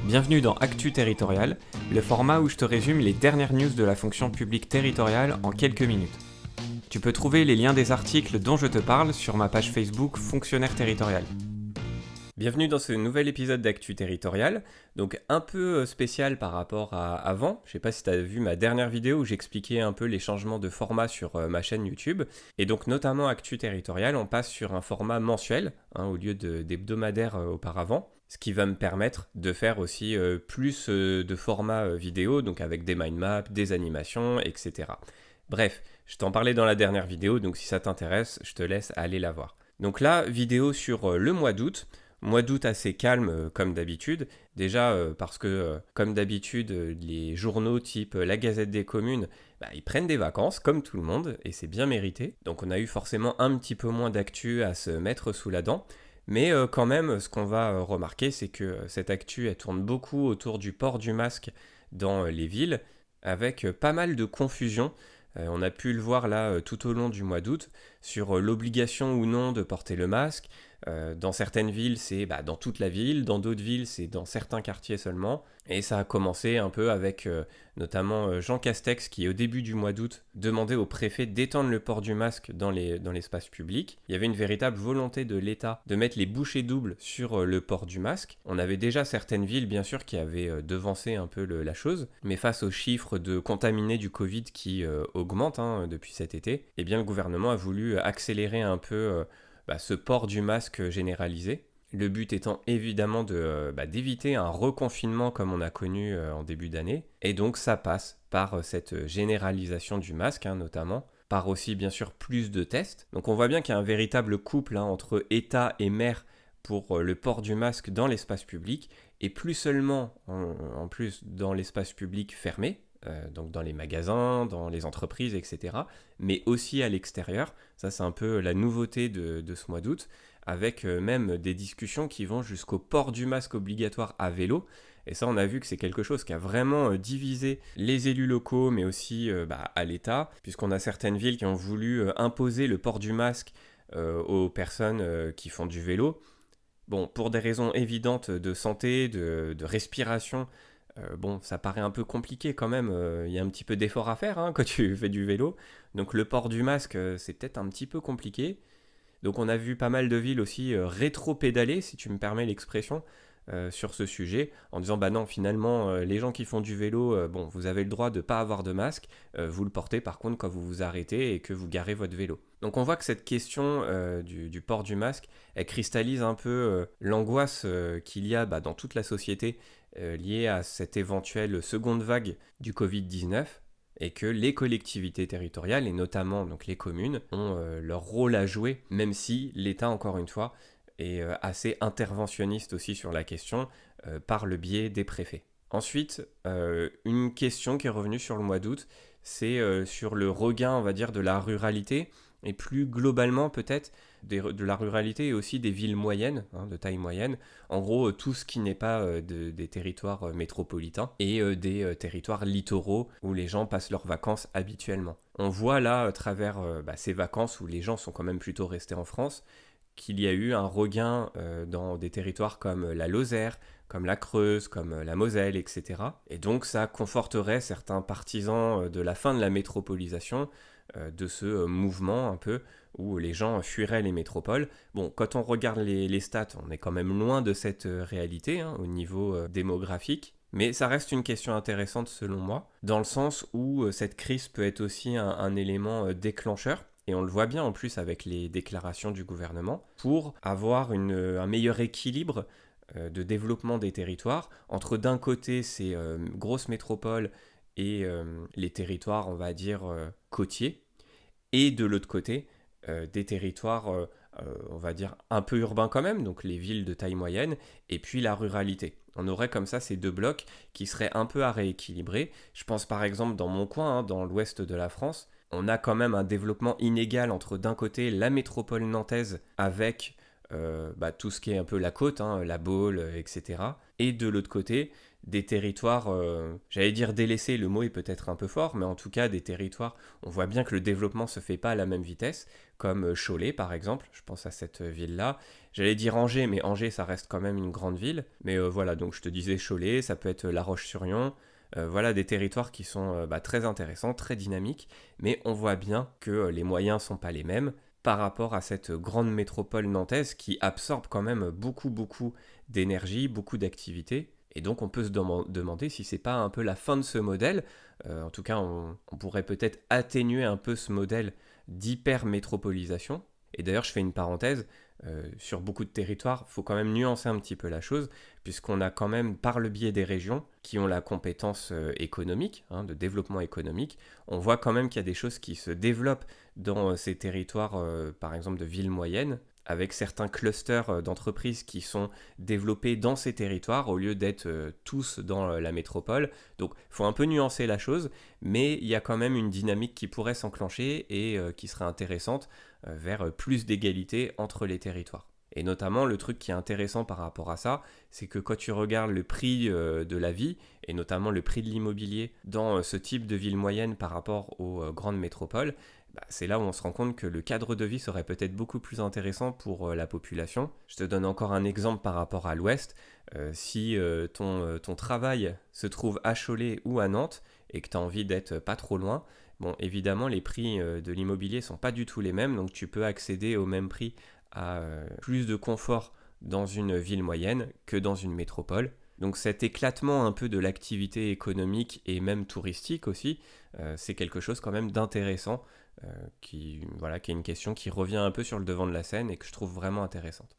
Bienvenue dans Actu Territorial, le format où je te résume les dernières news de la fonction publique territoriale en quelques minutes. Tu peux trouver les liens des articles dont je te parle sur ma page Facebook Fonctionnaire Territorial. Bienvenue dans ce nouvel épisode d'Actu Territorial, donc un peu spécial par rapport à avant. Je sais pas si tu as vu ma dernière vidéo où j'expliquais un peu les changements de format sur ma chaîne YouTube. Et donc notamment Actu Territorial, on passe sur un format mensuel, au lieu d'hebdomadaire auparavant. Ce qui va me permettre de faire aussi plus de formats vidéo, donc avec des mind maps, des animations, etc. Bref, je t'en parlais dans la dernière vidéo, donc si ça t'intéresse, je te laisse aller la voir. Donc là, vidéo sur le mois d'août. Mois d'août assez calme comme d'habitude. Déjà parce que comme d'habitude, les journaux type La Gazette des Communes, ils prennent des vacances comme tout le monde et c'est bien mérité. Donc on a eu forcément un petit peu moins d'actu à se mettre sous la dent. Mais quand même, ce qu'on va remarquer, c'est que cette actu, elle tourne beaucoup autour du port du masque dans les villes, avec pas mal de confusion. On a pu le voir là tout au long du mois d'août, sur l'obligation ou non de porter le masque. Dans certaines villes, c'est dans toute la ville, dans d'autres villes, c'est dans certains quartiers seulement. Et ça a commencé un peu avec notamment Jean Castex qui, au début du mois d'août, demandait au préfet d'étendre le port du masque dans l'espace public. Il y avait une véritable volonté de l'État de mettre les bouchées doubles sur le port du masque. On avait déjà certaines villes, bien sûr, qui avaient devancé un peu la chose, mais face aux chiffres de contaminés du Covid qui augmentent depuis cet été, eh bien, le gouvernement a voulu accélérer un peu ce port du masque généralisé. Le but étant évidemment d'éviter un reconfinement comme on a connu en début d'année. Et donc ça passe par cette généralisation du masque notamment, par aussi bien sûr plus de tests. Donc on voit bien qu'il y a un véritable couple entre État et maire pour le port du masque dans l'espace public, et plus seulement en plus dans l'espace public fermé, donc dans les magasins, dans les entreprises, etc., mais aussi à l'extérieur. Ça, c'est un peu la nouveauté de ce mois d'août, avec même des discussions qui vont jusqu'au port du masque obligatoire à vélo. Et ça, on a vu que c'est quelque chose qui a vraiment divisé les élus locaux, mais aussi à l'État, puisqu'on a certaines villes qui ont voulu imposer le port du masque aux personnes qui font du vélo. Bon, pour des raisons évidentes de santé, de respiration, ça paraît un peu compliqué quand même. Il y a un petit peu d'effort à faire quand tu fais du vélo. Donc le port du masque, c'est peut-être un petit peu compliqué. Donc on a vu pas mal de villes aussi rétro-pédaler, si tu me permets l'expression, sur ce sujet, en disant non, finalement, les gens qui font du vélo, vous avez le droit de ne pas avoir de masque, vous le portez par contre quand vous vous arrêtez et que vous garez votre vélo. Donc on voit que cette question du port du masque, elle cristallise un peu l'angoisse qu'il y a dans toute la société liée à cette éventuelle seconde vague du Covid-19, et que les collectivités territoriales, et notamment donc les communes, ont leur rôle à jouer, même si l'État, encore une fois, est assez interventionniste aussi sur la question, par le biais des préfets. Ensuite, une question qui est revenue sur le mois d'août, c'est sur le regain, on va dire, de la ruralité, et plus globalement peut-être de la ruralité et aussi des villes moyennes, de taille moyenne. En gros, tout ce qui n'est pas des territoires métropolitains et des territoires littoraux où les gens passent leurs vacances habituellement. On voit là, à travers ces vacances où les gens sont quand même plutôt restés en France, qu'il y a eu un regain dans des territoires comme la Lozère, comme la Creuse, comme la Moselle, etc. Et donc ça conforterait certains partisans de la fin de la métropolisation, de ce mouvement un peu où les gens fuiraient les métropoles. Bon, quand on regarde les stats, on est quand même loin de cette réalité au niveau démographique. Mais ça reste une question intéressante selon moi, dans le sens où cette crise peut être aussi un élément déclencheur. Et on le voit bien en plus avec les déclarations du gouvernement, pour avoir un meilleur équilibre de développement des territoires, entre d'un côté ces grosses métropoles et les territoires, on va dire, côtiers, et de l'autre côté, des territoires, on va dire, un peu urbains quand même, donc les villes de taille moyenne, et puis la ruralité. On aurait comme ça ces deux blocs qui seraient un peu à rééquilibrer. Je pense par exemple dans mon coin, dans l'ouest de la France, on a quand même un développement inégal entre d'un côté la métropole nantaise avec tout ce qui est un peu la côte, hein, la Baule, etc. Et de l'autre côté, des territoires, j'allais dire délaissés, le mot est peut-être un peu fort, mais en tout cas des territoires, on voit bien que le développement se fait pas à la même vitesse, comme Cholet par exemple, je pense à cette ville-là. J'allais dire Angers, mais Angers ça reste quand même une grande ville. Mais voilà, donc je te disais Cholet, ça peut être La Roche-sur-Yon. Voilà des territoires qui sont très intéressants, très dynamiques, mais on voit bien que les moyens sont pas les mêmes par rapport à cette grande métropole nantaise qui absorbe quand même beaucoup d'énergie, beaucoup d'activité. Et donc on peut se demander si c'est pas un peu la fin de ce modèle. En tout cas, on pourrait peut-être atténuer un peu ce modèle d'hyper-métropolisation. Et d'ailleurs, je fais une parenthèse, sur beaucoup de territoires, il faut quand même nuancer un petit peu la chose, puisqu'on a quand même, par le biais des régions, qui ont la compétence économique, hein, de développement économique, on voit quand même qu'il y a des choses qui se développent dans ces territoires, par exemple de villes moyennes, avec certains clusters d'entreprises qui sont développés dans ces territoires au lieu d'être tous dans la métropole. Donc il faut un peu nuancer la chose, mais il y a quand même une dynamique qui pourrait s'enclencher et qui serait intéressante vers plus d'égalité entre les territoires. Et notamment, le truc qui est intéressant par rapport à ça, c'est que quand tu regardes le prix de la vie, et notamment le prix de l'immobilier dans ce type de ville moyenne par rapport aux grandes métropoles, c'est là où on se rend compte que le cadre de vie serait peut-être beaucoup plus intéressant pour la population. Je te donne encore un exemple par rapport à l'Ouest. Si ton travail se trouve à Cholet ou à Nantes, et que tu as envie d'être pas trop loin, bon, évidemment, les prix de l'immobilier sont pas du tout les mêmes, donc tu peux accéder au même prix à plus de confort dans une ville moyenne que dans une métropole. Donc cet éclatement un peu de l'activité économique et même touristique aussi, c'est quelque chose quand même d'intéressant, qui est une question qui revient un peu sur le devant de la scène et que je trouve vraiment intéressante.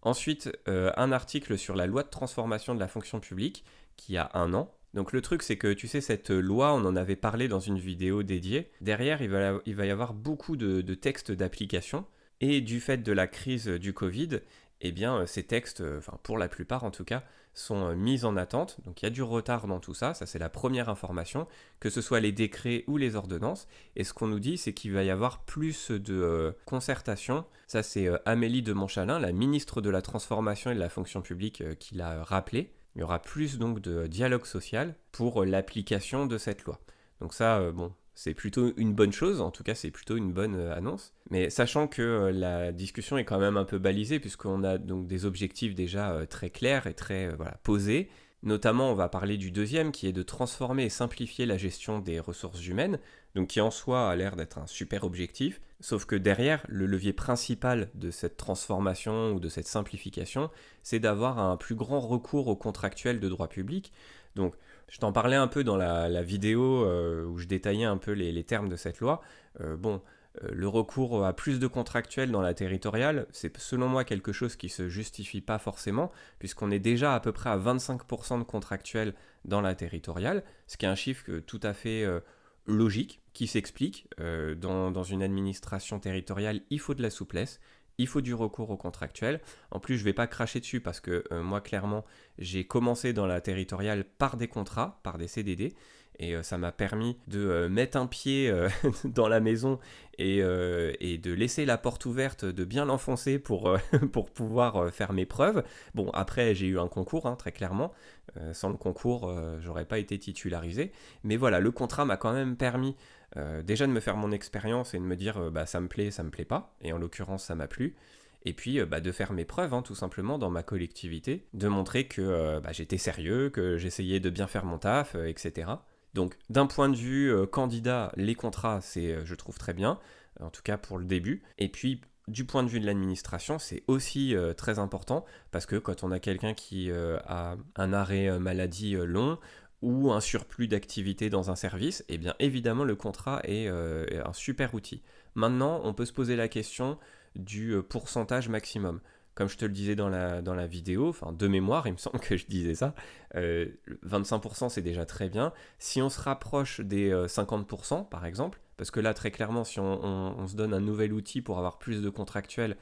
Ensuite, un article sur la loi de transformation de la fonction publique qui a 1 an. Donc le truc, c'est que tu sais, cette loi, on en avait parlé dans une vidéo dédiée. Derrière, il va y avoir beaucoup de textes d'application. Et du fait de la crise du Covid, eh bien, ces textes, pour la plupart en tout cas, sont mis en attente. Donc il y a du retard dans tout ça, ça c'est la première information, que ce soit les décrets ou les ordonnances. Et ce qu'on nous dit, c'est qu'il va y avoir plus de concertation. Ça c'est Amélie de Montchalin, la ministre de la Transformation et de la Fonction publique, qui l'a rappelé. Il y aura plus donc de dialogue social pour l'application de cette loi. Donc ça, c'est plutôt une bonne chose, en tout cas c'est plutôt une bonne annonce. Mais sachant que la discussion est quand même un peu balisée, puisqu'on a donc des objectifs déjà très clairs et très posés. Notamment, on va parler du deuxième, qui est de transformer et simplifier la gestion des ressources humaines, donc qui en soi a l'air d'être un super objectif, sauf que derrière, le levier principal de cette transformation ou de cette simplification, c'est d'avoir un plus grand recours aux contractuels de droit public. Donc, je t'en parlais un peu dans la vidéo où je détaillais un peu les termes de cette loi. Le recours à plus de contractuels dans la territoriale, c'est selon moi quelque chose qui ne se justifie pas forcément, puisqu'on est déjà à peu près à 25% de contractuels dans la territoriale, ce qui est un chiffre tout à fait logique, qui s'explique. Dans une administration territoriale, il faut de la souplesse, il faut du recours aux contractuels. En plus, je ne vais pas cracher dessus parce que moi, clairement, j'ai commencé dans la territoriale par des contrats, par des CDD, et ça m'a permis de mettre un pied dans la maison et de laisser la porte ouverte, de bien l'enfoncer pour pouvoir faire mes preuves. Bon, après, j'ai eu un concours, hein, très clairement. Sans le concours, j'aurais pas été titularisé. Mais voilà, le contrat m'a quand même permis déjà de me faire mon expérience et de me dire ça me plaît pas. Et en l'occurrence, ça m'a plu. Et puis de faire mes preuves, hein, tout simplement, dans ma collectivité, de montrer que j'étais sérieux, que j'essayais de bien faire mon taf, etc. Donc d'un point de vue candidat, les contrats, c'est, je trouve très bien, en tout cas pour le début. Et puis du point de vue de l'administration, c'est aussi très important, parce que quand on a quelqu'un qui a un arrêt maladie long, ou un surplus d'activité dans un service, eh bien évidemment le contrat est un super outil. Maintenant, on peut se poser la question du pourcentage maximum. Comme je te le disais dans la vidéo, enfin de mémoire, il me semble que je disais ça, 25% c'est déjà très bien. Si on se rapproche des 50% par exemple, parce que là très clairement si on se donne un nouvel outil pour avoir plus de contractuels,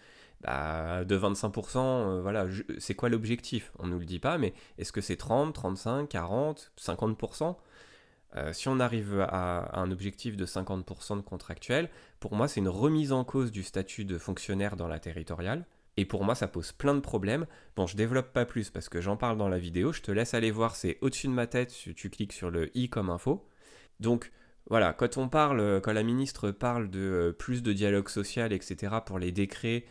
de 25%, voilà, c'est quoi l'objectif? On ne nous le dit pas, mais est-ce que c'est 30, 35, 40, 50%? Si on arrive à un objectif de 50% de contractuels, pour moi c'est une remise en cause du statut de fonctionnaire dans la territoriale. Et pour moi, ça pose plein de problèmes. Bon, je développe pas plus parce que j'en parle dans la vidéo. Je te laisse aller voir, c'est au-dessus de ma tête. Tu cliques sur le i comme info. Donc voilà, quand la ministre parle de plus de dialogue social, etc. pour les décrets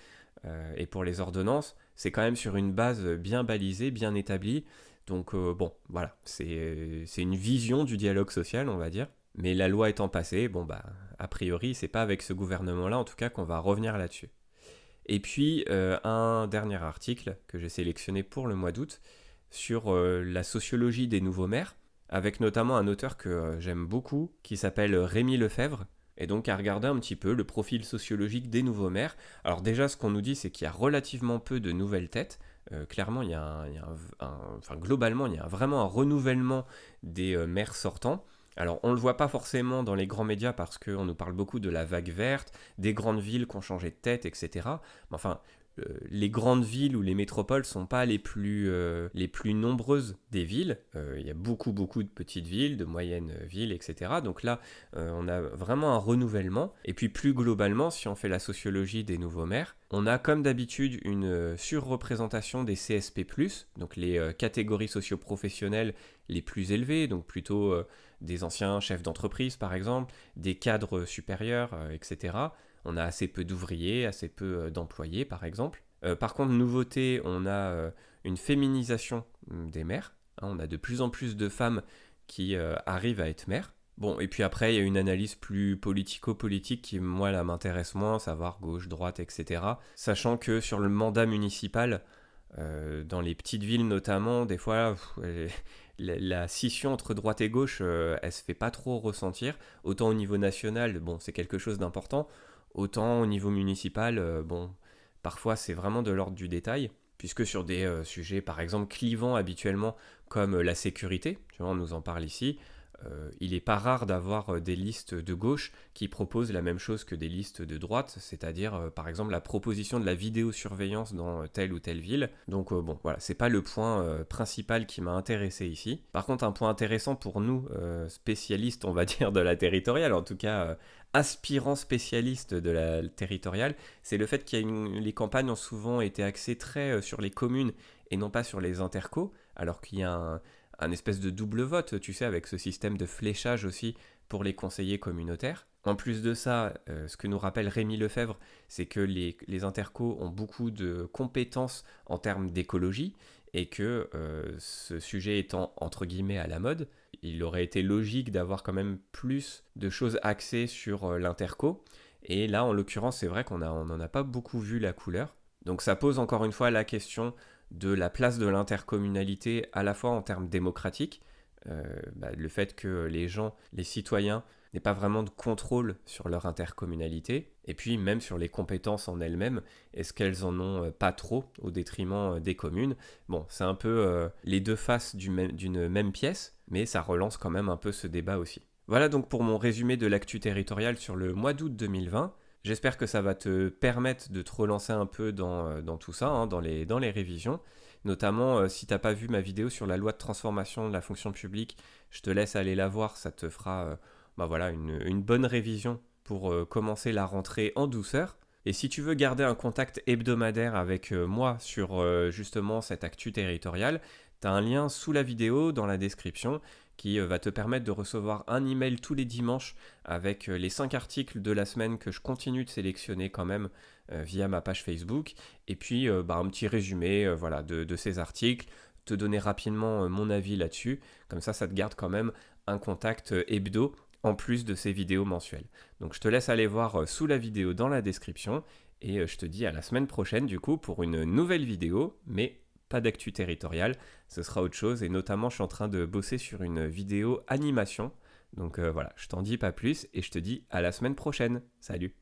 et pour les ordonnances, c'est quand même sur une base bien balisée, bien établie. Donc bon, voilà, c'est une vision du dialogue social, on va dire. Mais la loi étant passée, bon bah, a priori, c'est pas avec ce gouvernement-là, en tout cas, qu'on va revenir là-dessus. Et puis, un dernier article que j'ai sélectionné pour le mois d'août sur la sociologie des nouveaux maires, avec notamment un auteur que j'aime beaucoup, qui s'appelle Rémi Lefebvre, et donc à regarder un petit peu le profil sociologique des nouveaux maires. Alors déjà, ce qu'on nous dit, c'est qu'il y a relativement peu de nouvelles têtes. Clairement, globalement, il y a vraiment un renouvellement des maires sortants. Alors, on ne le voit pas forcément dans les grands médias parce qu'on nous parle beaucoup de la vague verte, des grandes villes qui ont changé de tête, etc. Mais enfin, les grandes villes ou les métropoles ne sont pas les plus nombreuses des villes. Il y a beaucoup de petites villes, de moyennes villes, etc. Donc là, on a vraiment un renouvellement. Et puis plus globalement, si on fait la sociologie des nouveaux maires, on a comme d'habitude une surreprésentation des CSP+, donc les catégories socio-professionnelles les plus élevées, donc plutôt des anciens chefs d'entreprise par exemple, des cadres supérieurs, etc. On a assez peu d'ouvriers, assez peu d'employés par exemple. Par contre, nouveauté, on a une féminisation des maires. On a de plus en plus de femmes qui arrivent à être maires. Bon, et puis après, il y a une analyse plus politico-politique qui, moi, là, m'intéresse moins, savoir gauche, droite, etc. Sachant que sur le mandat municipal, dans les petites villes notamment, des fois, la scission entre droite et gauche, elle se fait pas trop ressentir. Autant au niveau national, bon, c'est quelque chose d'important. Autant au niveau municipal, bon, parfois c'est vraiment de l'ordre du détail. Puisque sur des sujets, par exemple, clivants habituellement, comme la sécurité, tu vois, on nous en parle ici, il n'est pas rare d'avoir des listes de gauche qui proposent la même chose que des listes de droite, c'est-à-dire par exemple la proposition de la vidéosurveillance dans telle ou telle ville. Donc bon, voilà, c'est pas le point principal qui m'a intéressé ici. Par contre, un point intéressant pour nous, spécialistes, on va dire, de la territoriale, en tout cas aspirants spécialistes de la territoriale, c'est le fait les campagnes ont souvent été axées très sur les communes et non pas sur les intercos, alors qu'il y a un espèce de double vote, tu sais, avec ce système de fléchage aussi pour les conseillers communautaires. En plus de ça, ce que nous rappelle Rémi Lefebvre, c'est que les intercos ont beaucoup de compétences en termes d'écologie et que ce sujet étant entre guillemets à la mode, il aurait été logique d'avoir quand même plus de choses axées sur l'interco. Et là, en l'occurrence, c'est vrai qu'on n'en a pas beaucoup vu la couleur. Donc ça pose encore une fois la question de la place de l'intercommunalité à la fois en termes démocratiques, le fait que les citoyens n'aient pas vraiment de contrôle sur leur intercommunalité, et puis même sur les compétences en elles-mêmes, est-ce qu'elles en ont pas trop au détriment des communes? Bon, c'est un peu les deux faces d'une même pièce, mais ça relance quand même un peu ce débat aussi. Voilà donc pour mon résumé de l'actu territoriale sur le mois d'août 2020. J'espère que ça va te permettre de te relancer un peu dans tout ça, hein, dans les révisions. Notamment, si t'as pas vu ma vidéo sur la loi de transformation de la fonction publique, je te laisse aller la voir, ça te fera une bonne révision pour commencer la rentrée en douceur. Et si tu veux garder un contact hebdomadaire avec moi sur justement cette actu territoriale, t'as un lien sous la vidéo dans la description qui va te permettre de recevoir un email tous les dimanches avec les 5 articles de la semaine que je continue de sélectionner quand même via ma page Facebook. Et puis un petit résumé de ces articles, te donner rapidement mon avis là-dessus. Comme ça te garde quand même un contact hebdo en plus de ces vidéos mensuelles. Donc je te laisse aller voir sous la vidéo dans la description et je te dis à la semaine prochaine du coup pour une nouvelle vidéo, mais pas d'actu territoriale, ce sera autre chose et notamment je suis en train de bosser sur une vidéo animation. Donc voilà, je t'en dis pas plus et je te dis à la semaine prochaine. Salut!